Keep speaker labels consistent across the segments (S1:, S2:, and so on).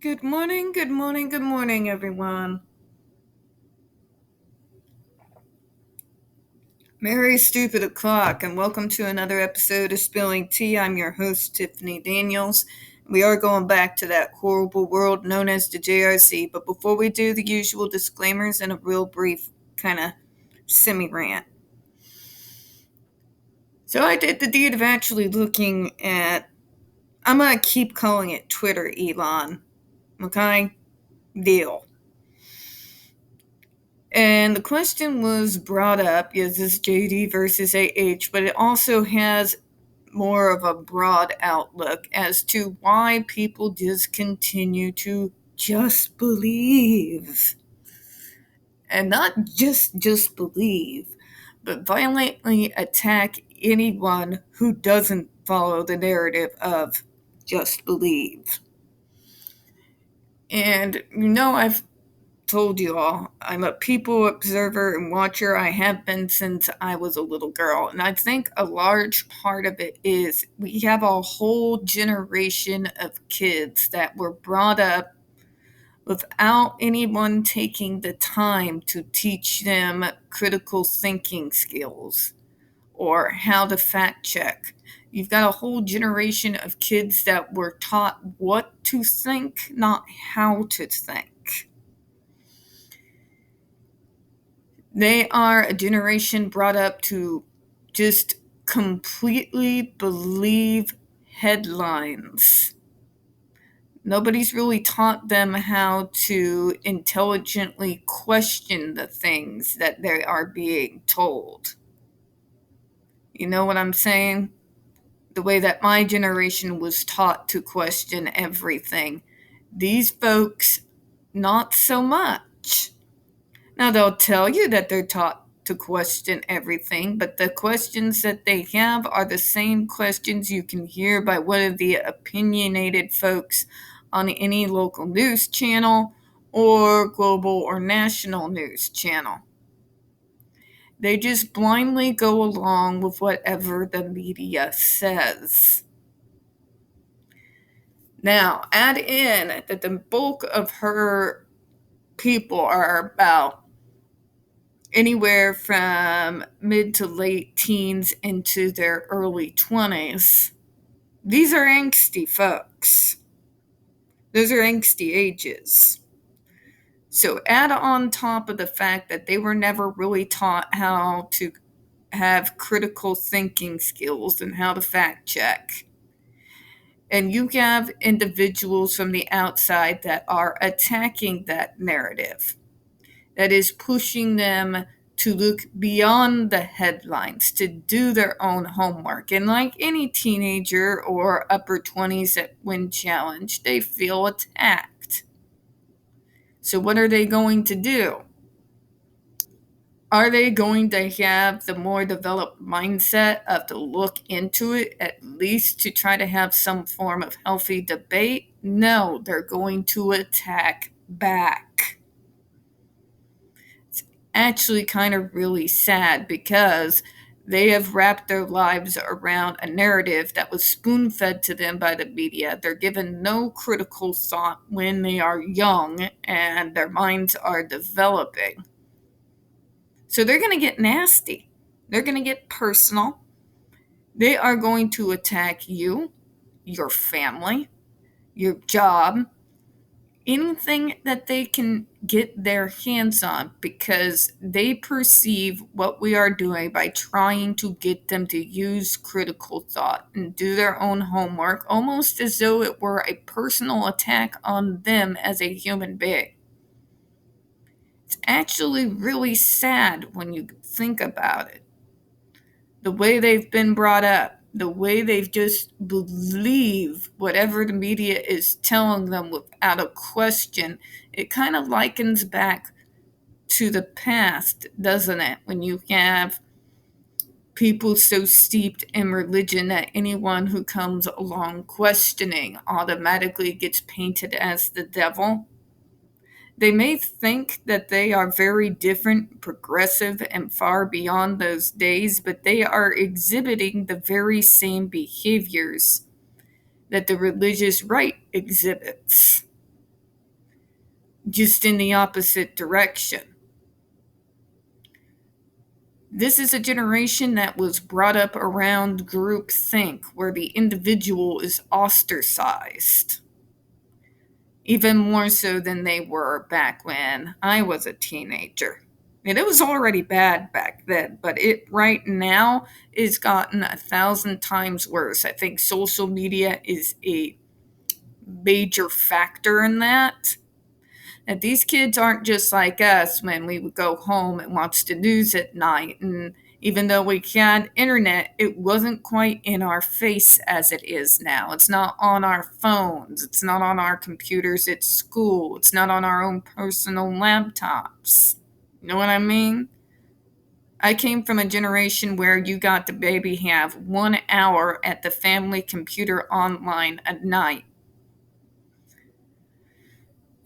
S1: Good morning, good morning, good morning, everyone. Merry Stupid O'Clock, and welcome to another episode of Spilling Tea. I'm your host, Tiffany Daniels. We are going back to that horrible world known as the JRC, but before we do, the usual disclaimers and a real brief kind of semi-rant. So I did the deed of actually looking at, I'm going to keep calling it Twitter, Elon. Okay? Deal. And the question was brought up, is this JD versus AH, but it also has more of a broad outlook as to why people just continue to just believe. And not just believe, but violently attack anyone who doesn't follow the narrative of just believe. And I've told you all, I'm a people observer and watcher. I have been since I was a little girl. And I think a large part of it is we have a whole generation of kids that were brought up without anyone taking the time to teach them critical thinking skills or how to fact check. You've got a whole generation of kids that were taught what to think, not how to think. They are a generation brought up to just completely believe headlines. Nobody's really taught them how to intelligently question the things that they are being told. You know what I'm saying? The way that my generation was taught to question everything. These folks, not so much. Now, they'll tell you that they're taught to question everything, but the questions that they have are the same questions you can hear by one of the opinionated folks on any local news channel or global or national news channel. They just blindly go along with whatever the media says. Now, add in that the bulk of her people are about anywhere from mid to late teens into their early 20s. These are angsty folks. Those are angsty ages. So add on top of the fact that they were never really taught how to have critical thinking skills and how to fact check. And you have individuals from the outside that are attacking that narrative, that is pushing them to look beyond the headlines, to do their own homework. And like any teenager or upper 20s when challenged, they feel attacked. So what are they going to do? Are they going to have the more developed mindset of to look into it, at least to try to have some form of healthy debate? No, they're going to attack back. It's actually kind of really sad because they have wrapped their lives around a narrative that was spoon-fed to them by the media. They're given no critical thought when they are young and their minds are developing. So they're going to get nasty. They're going to get personal. They are going to attack you, your family, your job, anything that they can get their hands on, because they perceive what we are doing by trying to get them to use critical thought and do their own homework, almost as though it were a personal attack on them as a human being. It's actually really sad when you think about it. The way they've been brought up, the way they've just believe whatever the media is telling them without a question, it kind of likens back to the past, doesn't it? When you have people so steeped in religion that anyone who comes along questioning automatically gets painted as the devil. They may think that they are very different, progressive, and far beyond those days, but they are exhibiting the very same behaviors that the religious right exhibits. just in the opposite direction. This is a generation that was brought up around groupthink, where the individual is ostracized, even more so than they were back when I was a teenager. And it was already bad back then, but it right now is gotten 1,000 times worse. I think social media is a major factor in that. And these kids aren't just like us when we would go home and watch the news at night. And even though we had internet, it wasn't quite in our face as it is now. It's not on our phones. It's not on our computers at school. It's not on our own personal laptops. You know what I mean? I came from a generation where you got to maybe have 1 hour at the family computer online a night.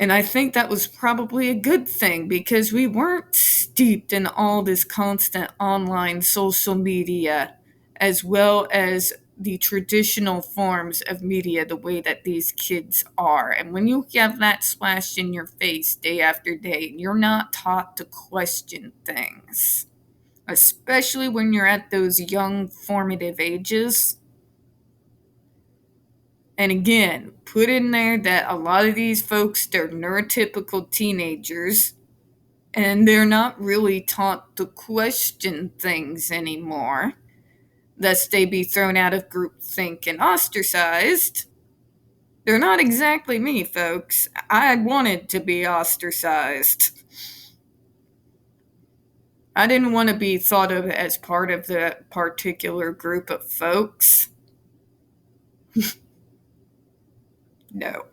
S1: And I think that was probably a good thing because we weren't steeped in all this constant online social media as well as the traditional forms of media the way that these kids are. And when you have that splashed in your face day after day, you're not taught to question things, especially when you're at those young formative ages. And again, put in there that a lot of these folks, they're neurotypical teenagers, and they're not really taught to question things anymore, lest they be thrown out of groupthink and ostracized. They're not exactly me, folks. I wanted to be ostracized. I didn't want to be thought of as part of that particular group of folks. No.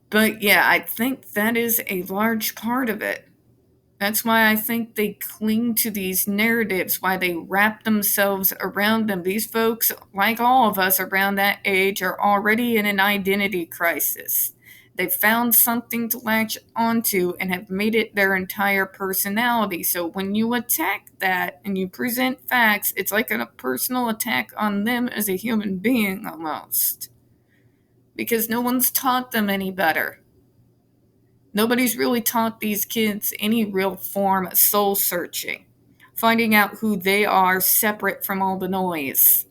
S1: But yeah, I think that is a large part of it. That's why I think they cling to these narratives, why they wrap themselves around them. These folks, like all of us around that age, are already in an identity crisis. They've found something to latch onto and have made it their entire personality. So when you attack that and you present facts, it's like a personal attack on them as a human being almost. Because no one's taught them any better. Nobody's really taught these kids any real form of soul searching, finding out who they are separate from all the noise.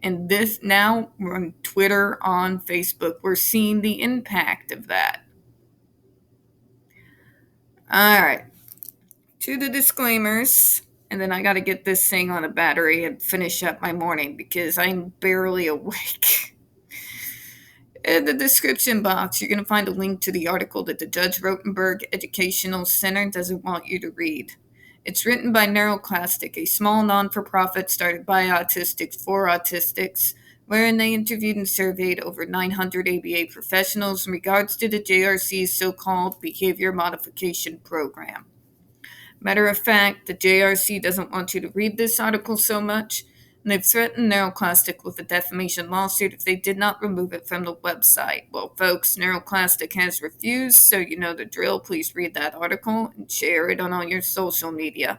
S1: And this now, on Twitter, on Facebook, we're seeing the impact of that. All right, to the disclaimers, and then I got to get this thing on a battery and finish up my morning because I'm barely awake. In the description box, you're going to find a link to the article that the Judge Rotenberg Educational Center doesn't want you to read. It's written by NeuroClastic, a small non-for-profit started by autistics for autistics, wherein they interviewed and surveyed over 900 ABA professionals in regards to the JRC's so-called behavior modification program. Matter of fact, the JRC doesn't want you to read this article so much, and they've threatened NeuroClastic with a defamation lawsuit if they did not remove it from the website. Well, folks, NeuroClastic has refused, so you know the drill. Please read that article and share it on all your social media.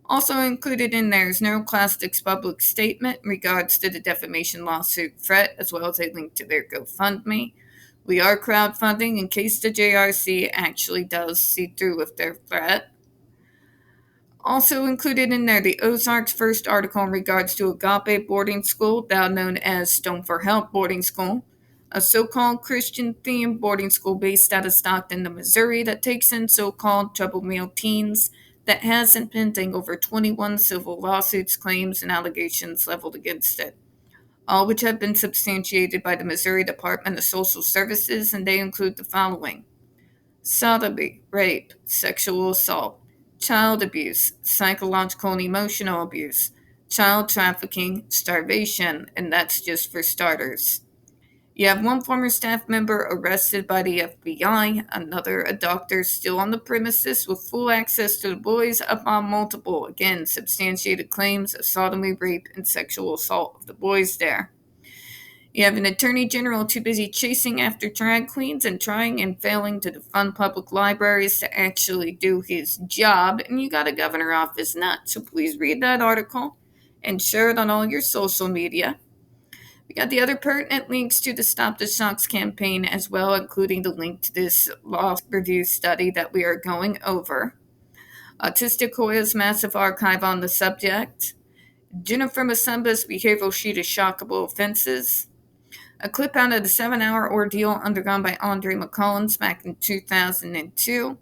S1: Also included in there is NeuroClastic's public statement in regards to the defamation lawsuit threat, as well as a link to their GoFundMe. We are crowdfunding in case the JRC actually does see through with their threat. Also included in there, the Ozarks' first article in regards to Agape Boarding School, now known as Stone for Help Boarding School, a so-called Christian-themed boarding school based out of Stockton, Missouri, that takes in so-called troubled male teens, that has in pending over 21 civil lawsuits, claims, and allegations leveled against it, all which have been substantiated by the Missouri Department of Social Services, and they include the following: sodomy, rape, sexual assault, child abuse, psychological and emotional abuse, child trafficking, starvation, and that's just for starters. You have one former staff member arrested by the FBI, another a doctor still on the premises with full access to the boys, upon multiple, again, substantiated claims of sodomy, rape, and sexual assault of the boys there. You have an attorney general too busy chasing after drag queens and trying and failing to defund public libraries to actually do his job, and you got a governor off his nut. So please read that article and share it on all your social media. We got the other pertinent links to the Stop the Shocks campaign as well, including the link to this law review study that we are going over. Hoya's massive archive on the subject. Jennifer Masamba's behavioral sheet of shockable offenses. A clip out of the 7-hour ordeal undergone by Andre McCollins back in 2002.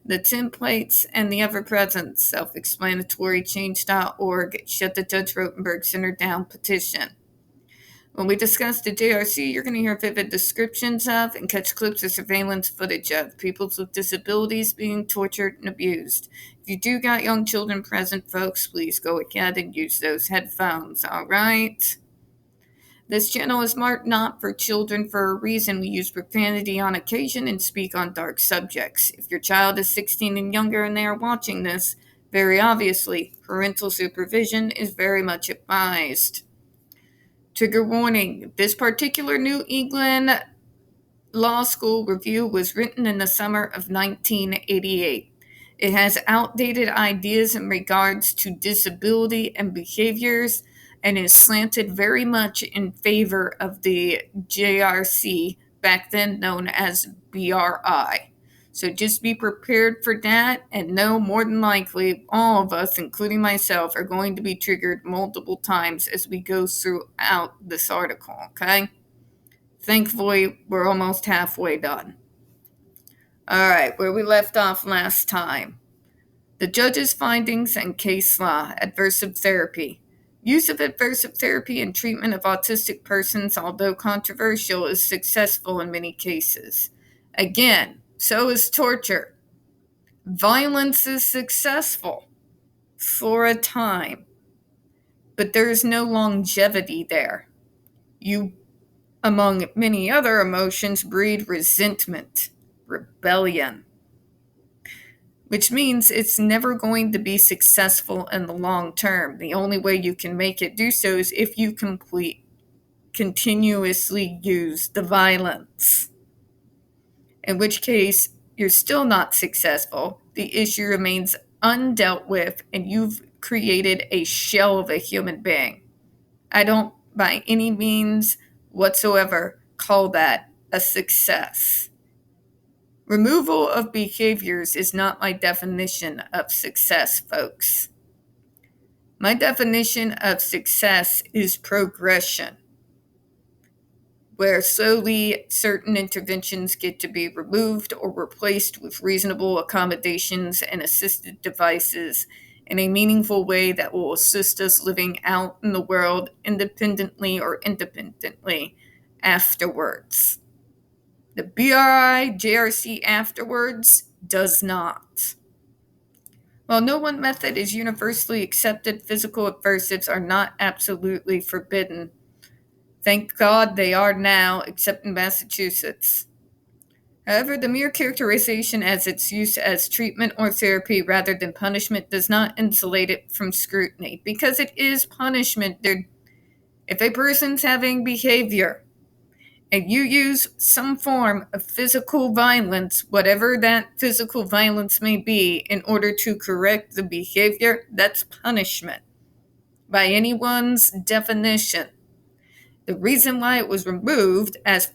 S1: The templates and the ever-present self-explanatory change.org shut the Judge Rotenberg Center down petition. When we discuss the JRC, you're going to hear vivid descriptions of and catch clips of surveillance footage of people with disabilities being tortured and abused. If you do got young children present, folks, please go ahead and use those headphones, all right? This channel is marked not for children for a reason. We use profanity on occasion and speak on dark subjects. If your child is 16 and younger and they are watching this, very obviously, parental supervision is very much advised. Trigger warning, this particular New England Law School review was written in the summer of 1988. It has outdated ideas in regards to disability and behaviors and is slanted very much in favor of the JRC, back then known as BRI. So just be prepared for that and know more than likely all of us, including myself, are going to be triggered multiple times as we go throughout this article, okay? Thankfully, we're almost halfway done. All right, where we left off last time. The judge's findings and case law, aversive therapy. Use of aversive therapy in treatment of autistic persons, although controversial, is successful in many cases. Again, so is torture. Violence is successful for a time, but there is no longevity there. You, among many other emotions, breed resentment, rebellion, which means it's never going to be successful in the long term. The only way you can make it do so is if you continuously use the violence, in which case you're still not successful. The issue remains undealt with, and you've created a shell of a human being. I don't, by any means whatsoever, call that a success. Removal of behaviors is not my definition of success, folks. My definition of success is progression, where slowly certain interventions get to be removed or replaced with reasonable accommodations and assisted devices in a meaningful way that will assist us living out in the world independently afterwards. The BRI, JRC afterwards does not. While no one method is universally accepted, physical aversives are not absolutely forbidden. Thank God they are now, except in Massachusetts. However, the mere characterization as its use as treatment or therapy rather than punishment does not insulate it from scrutiny, because it is punishment. If a person's having behavior, and you use some form of physical violence, whatever that physical violence may be, in order to correct the behavior, that's punishment by anyone's definition. The reason why it was removed as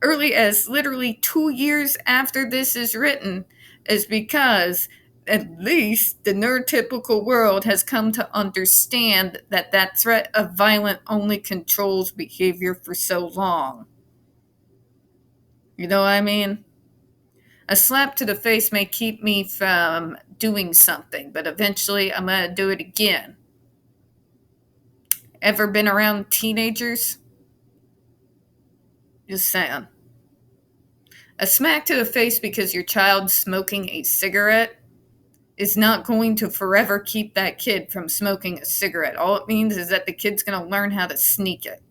S1: early as literally 2 years after this is written is because at least the neurotypical world has come to understand that that threat of violence only controls behavior for so long. You know what I mean? A slap to the face may keep me from doing something, but eventually I'm going to do it again. Ever been around teenagers? Just saying. A smack to the face because your child's smoking a cigarette is not going to forever keep that kid from smoking a cigarette. All it means is that the kid's going to learn how to sneak it.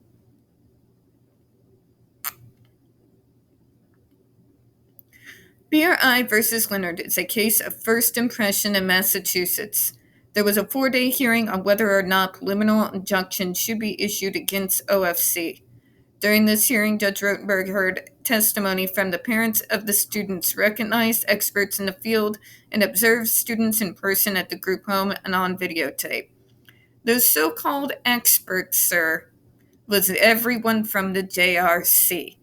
S1: BRI versus Leonard is a case of first impression in Massachusetts. There was a 4-day hearing on whether or not preliminary injunction should be issued against OFC. During this hearing, Judge Rotenberg heard testimony from the parents of the students, recognized experts in the field, and observed students in person at the group home and on videotape. Those so-called experts, sir, was everyone from the JRC.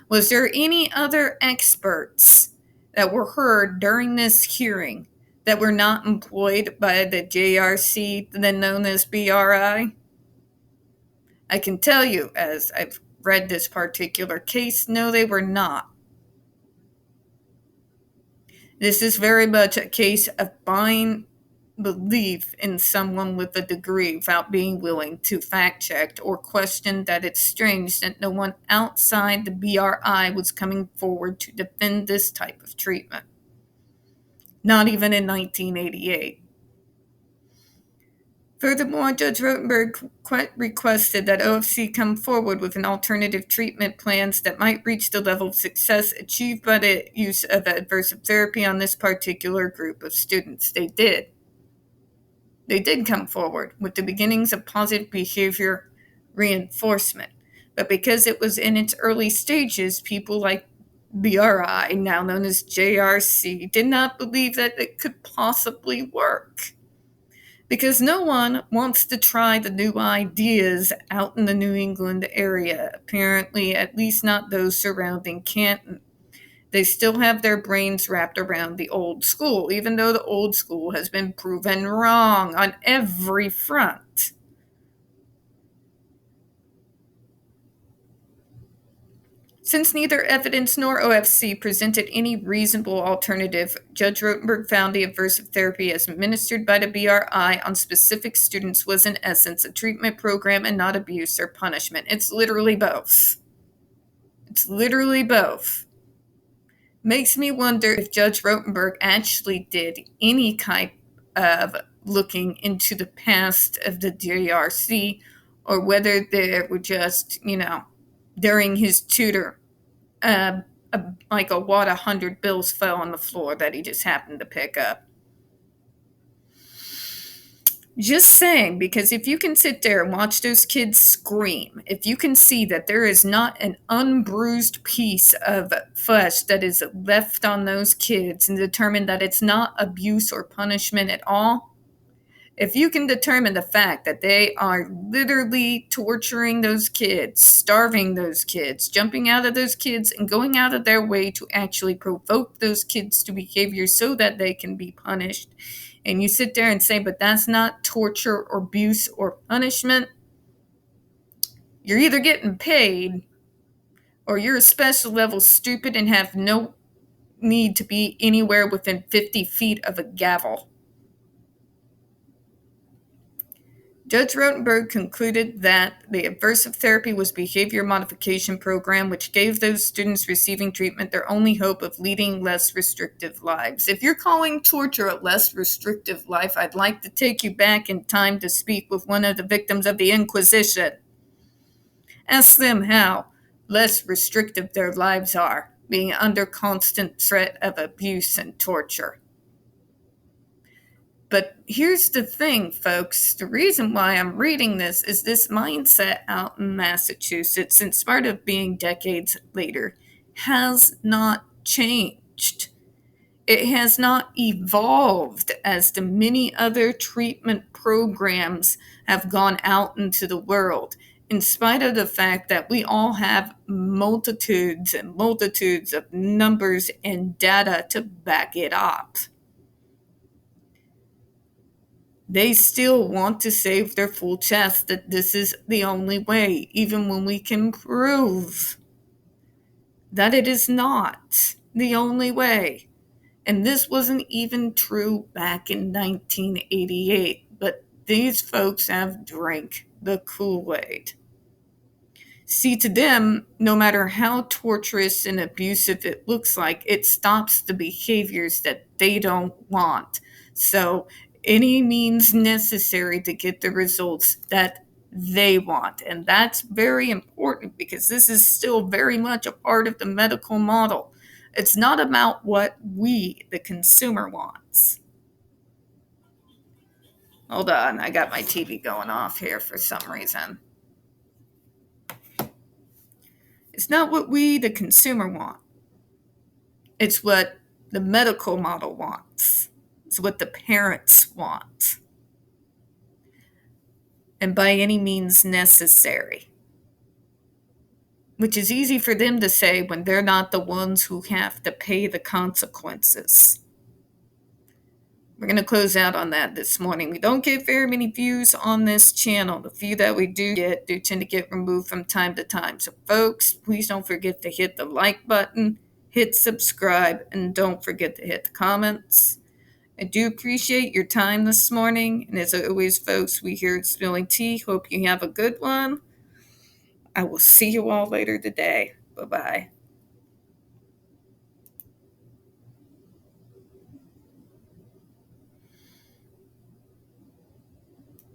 S1: Was there any other experts that were heard during this hearing that were not employed by the JRC, then known as BRI? I can tell you, as I've read this particular case, no, they were not. This is very much a case of buying belief in someone with a degree without being willing to fact check or question that it's strange that no one outside the BRI was coming forward to defend this type of treatment. Not even in 1988. Furthermore, Judge Rotenberg requested that OFC come forward with an alternative treatment plans that might reach the level of success achieved by the use of aversive therapy on this particular group of students. They did. They did come forward with the beginnings of positive behavior reinforcement. But because it was in its early stages, people like BRI, now known as JRC, did not believe that it could possibly work. Because no one wants to try the new ideas out in the New England area, apparently, at least not those surrounding Canton. They still have their brains wrapped around the old school, even though the old school has been proven wrong on every front. Since neither evidence nor OFC presented any reasonable alternative, Judge Rotenberg found the aversive therapy as administered by the BRI on specific students was in essence a treatment program and not abuse or punishment. It's literally both. It's literally both. Makes me wonder if Judge Rotenberg actually did any kind of looking into the past of the JRC, or whether they were just, during his tutor, like a wad of 100 bills fell on the floor that he just happened to pick up. Just saying, because if you can sit there and watch those kids scream, if you can see that there is not an unbruised piece of flesh that is left on those kids and determine that it's not abuse or punishment at all, if you can determine the fact that they are literally torturing those kids, starving those kids, jumping out of those kids, and going out of their way to actually provoke those kids to behavior so that they can be punished, and you sit there and say, but that's not torture or abuse or punishment, you're either getting paid or you're a special level stupid and have no need to be anywhere within 50 feet of a gavel. Judge Rotenberg concluded that the aversive therapy was a behavior modification program which gave those students receiving treatment their only hope of leading less restrictive lives. If you're calling torture a less restrictive life, I'd like to take you back in time to speak with one of the victims of the Inquisition. Ask them how less restrictive their lives are, being under constant threat of abuse and torture. But here's the thing, folks. The reason why I'm reading this is this mindset out in Massachusetts, in spite of being decades later, has not changed. It has not evolved as the many other treatment programs have gone out into the world, in spite of the fact that we all have multitudes and multitudes of numbers and data to back it up. They still want to save their full chest that this is the only way, even when we can prove that it is not the only way. And this wasn't even true back in 1988, but these folks have drank the Kool-Aid. See, to them, no matter how torturous and abusive it looks like, it stops the behaviors that they don't want. So any means necessary to get the results that they want. And that's very important because this is still very much a part of the medical model. It's not about what we, the consumer, wants. Hold on, I got my TV going off here for some reason. It's not what we, the consumer, want. It's what the medical model wants. It's what the parents want. And by any means necessary. which is easy for them to say when they're not the ones who have to pay the consequences. We're going to close out on that this morning. We don't get very many views on this channel. The few that we do get do tend to get removed from time to time. So, folks, please don't forget to hit the like button, hit subscribe, and don't forget to hit the comments. I do appreciate your time this morning. And as always, folks, we here at Spilling Tea hope you have a good one. I will see you all later today. Bye-bye.